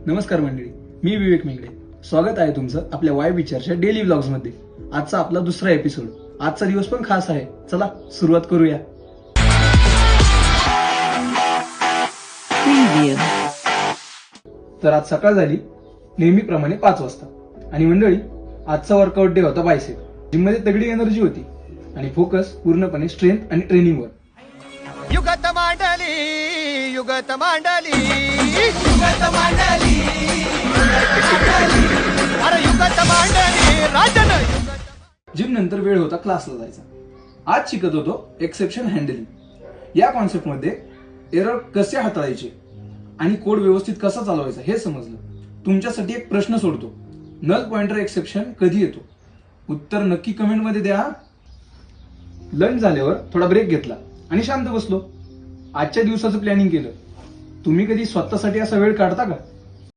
नमस्कार मंडळी, मी विवेक मेंगडे. स्वागत आहे तुमचं आपल्या वाय विचारच्या डेली व्लॉग्स मध्ये. आजचा आपला दुसरा एपिसोड. आजचा दिवस पण खास आहे. चला सुरुवात करूया. तर आज सकाळ झाली नेहमीप्रमाणे 5 वाजता आणि मंडळी आजचा वर्कआउट डे होता बायसेप. जिम मध्ये तगडी एनर्जी होती आणि फोकस पूर्णपणे स्ट्रेंथ आणि ट्रेनिंगवर. युगत मांडली युगत मांडली युगत मांडली अरे युगत मांडली राजन जिम नंतर वेळ होता क्लासला जायचा. आज शिकत होतो एक्सेप्शन हँडलिंग. या कॉन्सेप्ट मध्ये एरर कसे हाताळायचे आणि कोड व्यवस्थित कसा चालवायचा हे समजलं. तुमच्यासाठी एक प्रश्न सोडतो, नल पॉइंटर एक्सेप्शन कधी येतो? उत्तर नक्की कमेंट मध्ये द्या. लंच झाल्यावर थोडा ब्रेक घेतला आणि शांत बसलो. आजच्या दिवसाचं प्लॅनिंग केलं. तुम्ही कधी स्वतःसाठी असा वेळ काढता का?